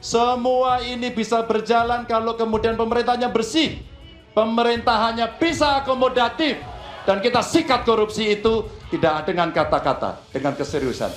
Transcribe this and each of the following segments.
Semua ini bisa berjalan kalau kemudian pemerintahnya bersih, pemerintahannya bisa akomodatif, dan kita sikat korupsi itu tidak dengan kata-kata, dengan keseriusan.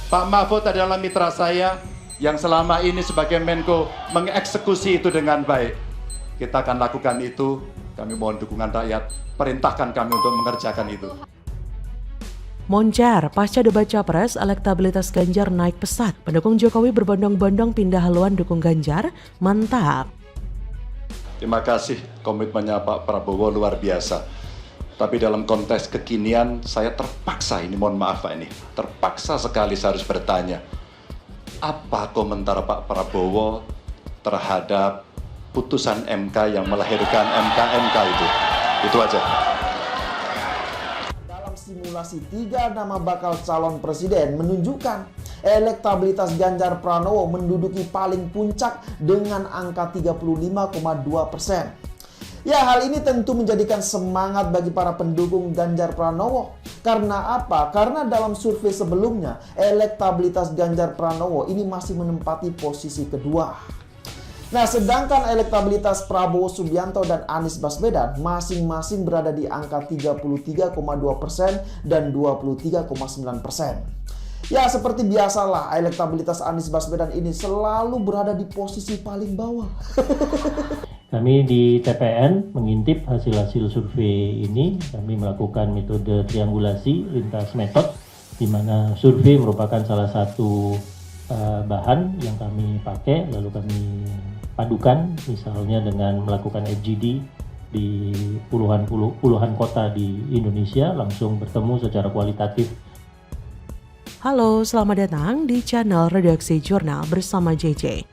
Pak Mahfud adalah mitra saya yang selama ini sebagai Menko mengeksekusi itu dengan baik. Kita akan lakukan itu, kami mohon dukungan rakyat, perintahkan kami untuk mengerjakan itu. Moncer, pasca debat Capres, elektabilitas Ganjar naik pesat. Pendukung Jokowi berbondong-bondong pindah haluan dukung Ganjar, mantap. Terima kasih, komitmennya Pak Prabowo luar biasa. Tapi dalam konteks kekinian, saya terpaksa, ini mohon maaf Pak ini, terpaksa sekali saya harus bertanya. Apa komentar Pak Prabowo terhadap putusan MK yang melahirkan MK itu? Itu aja. Simulasi 3 nama bakal calon presiden menunjukkan elektabilitas Ganjar Pranowo menduduki paling puncak dengan angka 35,2%. Ya, hal ini tentu menjadikan semangat bagi para pendukung Ganjar Pranowo. Karena apa? Karena dalam survei sebelumnya, elektabilitas Ganjar Pranowo ini masih menempati posisi kedua. Nah, sedangkan elektabilitas Prabowo Subianto dan Anies Baswedan masing-masing berada di angka 33,2% dan 23,9%. Ya, seperti biasalah, elektabilitas Anies Baswedan ini selalu berada di posisi paling bawah. Kami di TPN mengintip hasil-hasil survei ini. Kami melakukan metode triangulasi lintas metode, di mana survei merupakan salah satu bahan yang kami pakai, lalu kami padukan misalnya dengan melakukan FGD di puluhan kota di Indonesia, langsung bertemu secara kualitatif. Halo, selamat datang di channel Redaksi Jurnal bersama JJ.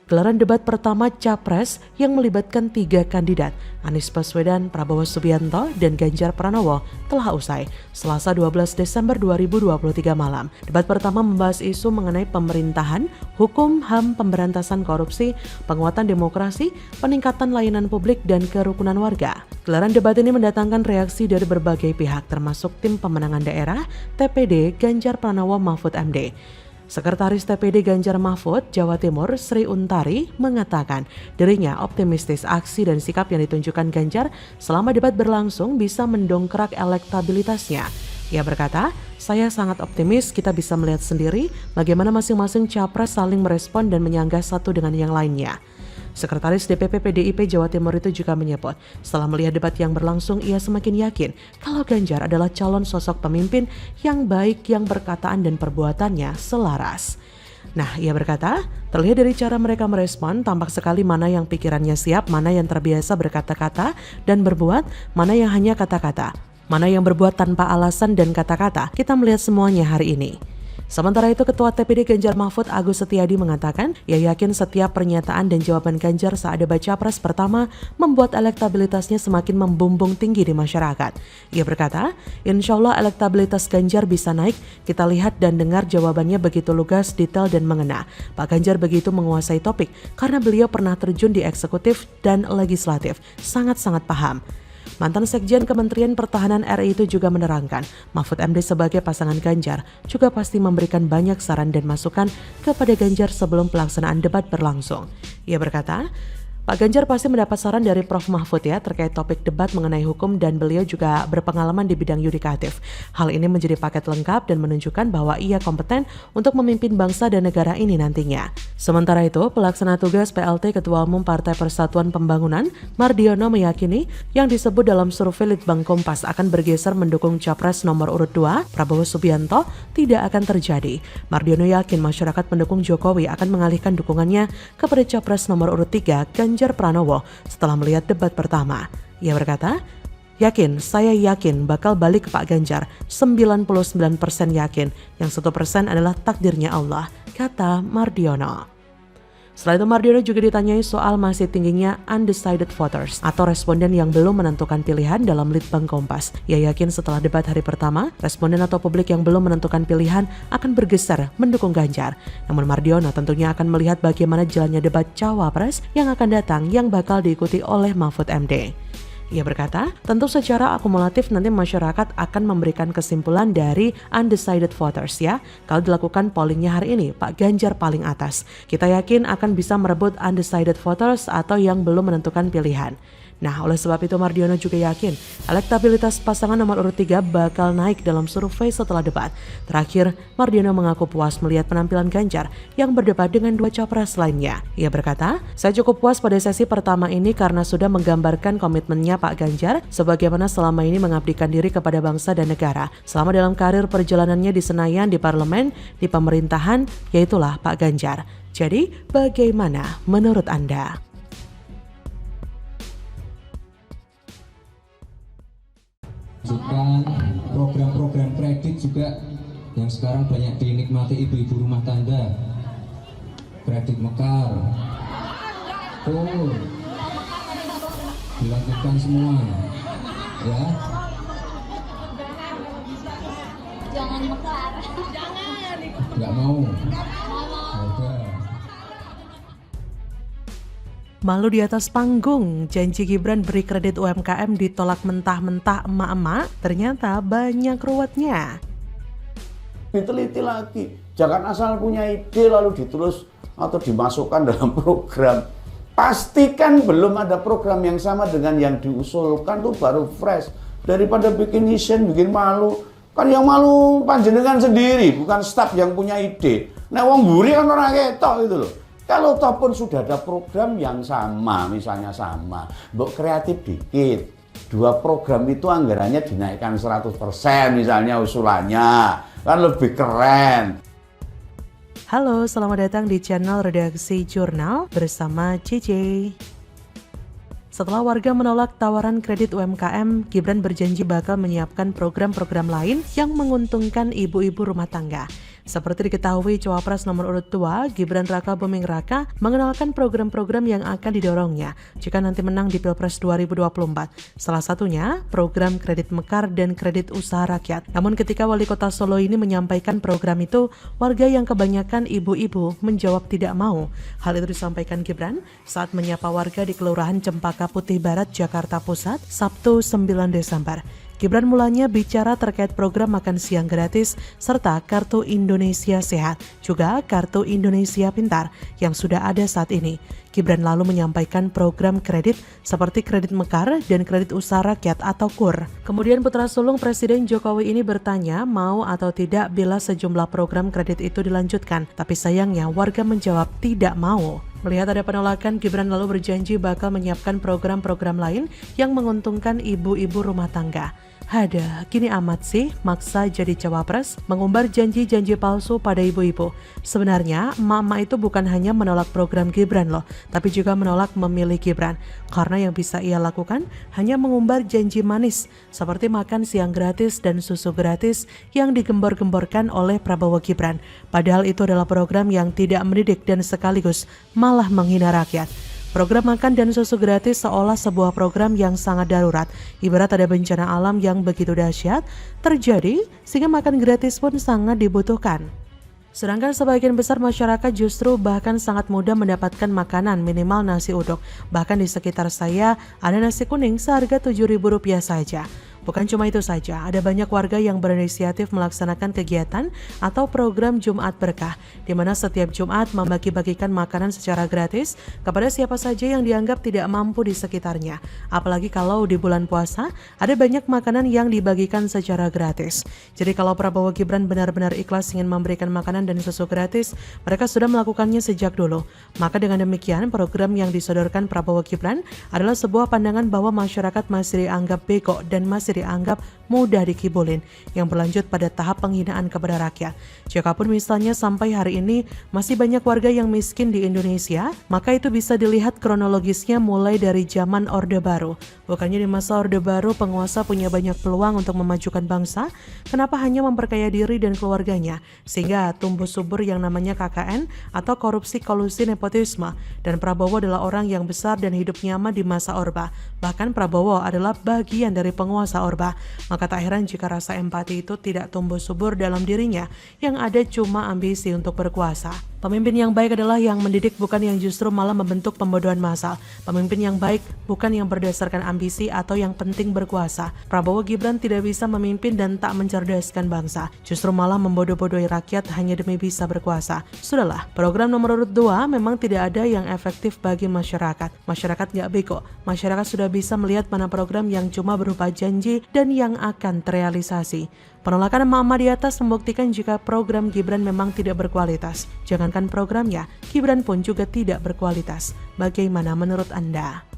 Gelaran debat pertama Capres yang melibatkan 3 kandidat, Anies Baswedan, Prabowo Subianto, dan Ganjar Pranowo telah usai Selasa 12 Desember 2023 malam. Debat pertama membahas isu mengenai pemerintahan, hukum, HAM, pemberantasan korupsi, penguatan demokrasi, peningkatan layanan publik, dan kerukunan warga. Gelaran debat ini mendatangkan reaksi dari berbagai pihak termasuk tim pemenangan daerah, TPD, Ganjar Pranowo Mahfud MD. Sekretaris TPD Ganjar Mahfud Jawa Timur Sri Untari mengatakan dirinya optimistis aksi dan sikap yang ditunjukkan Ganjar selama debat berlangsung bisa mendongkrak elektabilitasnya. Ia berkata, saya sangat optimis kita bisa melihat sendiri bagaimana masing-masing capres saling merespon dan menyanggah satu dengan yang lainnya. Sekretaris DPP PDIP Jawa Timur itu juga menyebut, setelah melihat debat yang berlangsung, ia semakin yakin kalau Ganjar adalah calon sosok pemimpin yang baik yang perkataan dan perbuatannya selaras. Nah, ia berkata, terlihat dari cara mereka merespon, tampak sekali mana yang pikirannya siap, mana yang terbiasa berkata-kata dan berbuat, mana yang hanya kata-kata, mana yang berbuat tanpa alasan dan kata-kata. Kita melihat semuanya hari ini. Sementara itu, Ketua TPD Ganjar Mahfud Agus Setiadi mengatakan, ia yakin setiap pernyataan dan jawaban Ganjar saat debat Capres pertama membuat elektabilitasnya semakin membumbung tinggi di masyarakat. Ia berkata, insya Allah elektabilitas Ganjar bisa naik, kita lihat dan dengar jawabannya begitu lugas, detail, dan mengena. Pak Ganjar begitu menguasai topik, karena beliau pernah terjun di eksekutif dan legislatif, sangat-sangat paham. Mantan Sekjen Kementerian Pertahanan RI itu juga menerangkan, Mahfud MD sebagai pasangan Ganjar juga pasti memberikan banyak saran dan masukan kepada Ganjar sebelum pelaksanaan debat berlangsung. Ia berkata, Pak Ganjar pasti mendapat saran dari Prof. Mahfud ya terkait topik debat mengenai hukum dan beliau juga berpengalaman di bidang yudikatif. Hal ini menjadi paket lengkap dan menunjukkan bahwa ia kompeten untuk memimpin bangsa dan negara ini nantinya. Sementara itu, pelaksana tugas PLT Ketua Umum Partai Persatuan Pembangunan, Mardiono meyakini yang disebut dalam survei Litbang Kompas akan bergeser mendukung Capres nomor urut 2, Prabowo Subianto, tidak akan terjadi. Mardiono yakin masyarakat pendukung Jokowi akan mengalihkan dukungannya kepada Capres nomor urut 3, Ganjar Pranowo setelah melihat debat pertama. Ia berkata, saya yakin bakal balik ke Pak Ganjar, 99% yakin, yang 1% adalah takdirnya Allah, kata Mardiono. Setelah itu Mardiono juga ditanyai soal masih tingginya undecided voters atau responden yang belum menentukan pilihan dalam Litbang Kompas. Ia yakin setelah debat hari pertama, responden atau publik yang belum menentukan pilihan akan bergeser mendukung Ganjar. Namun Mardiono tentunya akan melihat bagaimana jalannya debat Cawapres yang akan datang yang bakal diikuti oleh Mahfud MD. Ia berkata, tentu secara akumulatif nanti masyarakat akan memberikan kesimpulan dari undecided voters ya. Kalau dilakukan pollingnya hari ini, Pak Ganjar paling atas. Kita yakin akan bisa merebut undecided voters atau yang belum menentukan pilihan. Nah, oleh sebab itu Mardiono juga yakin elektabilitas pasangan nomor urut 3 bakal naik dalam survei setelah debat. Terakhir, Mardiono mengaku puas melihat penampilan Ganjar yang berdebat dengan 2 capres lainnya. Ia berkata, saya cukup puas pada sesi pertama ini karena sudah menggambarkan komitmennya Pak Ganjar sebagaimana selama ini mengabdikan diri kepada bangsa dan negara. Selama dalam karir perjalanannya di Senayan, di parlemen, di pemerintahan, yaitulah Pak Ganjar. Jadi, bagaimana menurut Anda? Program-program kredit juga yang sekarang banyak dinikmati ibu-ibu rumah tangga, kredit mekar, tuh dilakukan semua, ya. Jangan mekar, Nggak mau. Udah. Malu di atas panggung, janji Gibran beri kredit UMKM ditolak mentah-mentah emak-emak, ternyata banyak ruwetnya. Diteliti lagi, jangan asal punya ide lalu ditulis atau dimasukkan dalam program. Pastikan belum ada program yang sama dengan yang diusulkan tuh baru fresh. Daripada bikin isen, bikin malu. Kan yang malu panjenengan sendiri, bukan staf yang punya ide. Nah wong mburi kan orang ketok gitu loh. Kalau toh pun sudah ada program yang sama, misalnya sama, mbok kreatif dikit. 2 program itu anggarannya dinaikkan 100% misalnya usulannya, kan lebih keren. Halo, selamat datang di channel Redaksi Jurnal bersama Cici. Setelah warga menolak tawaran kredit UMKM, Gibran berjanji bakal menyiapkan program-program lain yang menguntungkan ibu-ibu rumah tangga. Seperti diketahui, Cawapres nomor urut 2, Gibran Raka Buming Raka, mengenalkan program-program yang akan didorongnya jika nanti menang di Pilpres 2024. Salah satunya, program kredit mekar dan kredit usaha rakyat. Namun ketika Wali Kota Solo ini menyampaikan program itu, warga yang kebanyakan ibu-ibu menjawab tidak mau. Hal itu disampaikan Gibran saat menyapa warga di Kelurahan Cempaka Putih Barat, Jakarta Pusat, Sabtu 9 Desember. Gibran mulanya bicara terkait program makan siang gratis serta Kartu Indonesia Sehat, juga Kartu Indonesia Pintar yang sudah ada saat ini. Gibran lalu menyampaikan program kredit seperti kredit mekar dan kredit usaha rakyat atau KUR. Kemudian putra sulung Presiden Jokowi ini bertanya mau atau tidak bila sejumlah program kredit itu dilanjutkan, tapi sayangnya warga menjawab tidak mau. Melihat ada penolakan, Gibran lalu berjanji bakal menyiapkan program-program lain yang menguntungkan ibu-ibu rumah tangga. Hada, gini amat sih maksa jadi cawapres, mengumbar janji-janji palsu pada ibu-ibu. Sebenarnya, emak-emak itu bukan hanya menolak program Gibran loh, tapi juga menolak memilih Gibran. Karena yang bisa ia lakukan hanya mengumbar janji manis, seperti makan siang gratis dan susu gratis yang digembor-gemborkan oleh Prabowo Gibran. Padahal itu adalah program yang tidak mendidik dan sekaligus malah menghina rakyat. Program makan dan susu gratis seolah sebuah program yang sangat darurat. Ibarat ada bencana alam yang begitu dahsyat terjadi sehingga makan gratis pun sangat dibutuhkan. Sedangkan sebagian besar masyarakat justru bahkan sangat mudah mendapatkan makanan minimal nasi uduk. Bahkan di sekitar saya ada nasi kuning seharga Rp7.000 saja. Bukan cuma itu saja, ada banyak warga yang berinisiatif melaksanakan kegiatan atau program Jumat Berkah, di mana setiap Jumat membagi-bagikan makanan secara gratis kepada siapa saja yang dianggap tidak mampu di sekitarnya. Apalagi kalau di bulan puasa, ada banyak makanan yang dibagikan secara gratis. Jadi kalau Prabowo Gibran benar-benar ikhlas ingin memberikan makanan dan susu gratis, mereka sudah melakukannya sejak dulu. Maka dengan demikian, program yang disodorkan Prabowo Gibran adalah sebuah pandangan bahwa masyarakat masih dianggap bego dan masih dianggap mudah dikibulin, yang berlanjut pada tahap penghinaan kepada rakyat. Jikapun misalnya sampai hari ini masih banyak warga yang miskin di Indonesia, maka itu bisa dilihat kronologisnya mulai dari zaman Orde Baru. Bukannya di masa Orde Baru penguasa punya banyak peluang untuk memajukan bangsa, kenapa hanya memperkaya diri dan keluarganya, sehingga tumbuh subur yang namanya KKN atau korupsi kolusi nepotisme, dan Prabowo adalah orang yang besar dan hidup nyaman di masa Orba. Bahkan Prabowo adalah bagian dari penguasa Orba, maka tak heran jika rasa empati itu tidak tumbuh subur dalam dirinya, yang ada cuma ambisi untuk berkuasa. Pemimpin yang baik adalah yang mendidik bukan yang justru malah membentuk pembodohan massal. Pemimpin yang baik bukan yang berdasarkan ambisi atau yang penting berkuasa. Prabowo Gibran tidak bisa memimpin dan tak mencerdaskan bangsa, justru malah membodoh-bodohi rakyat hanya demi bisa berkuasa. Sudahlah, program nomor urut 2 memang tidak ada yang efektif bagi masyarakat. Masyarakat nggak bego. Masyarakat sudah bisa melihat mana program yang cuma berupa janji dan yang akan terrealisasi. Penolakan emak-emak di atas membuktikan jika program Gibran memang tidak berkualitas. Jangankan programnya, Gibran pun juga tidak berkualitas. Bagaimana menurut Anda?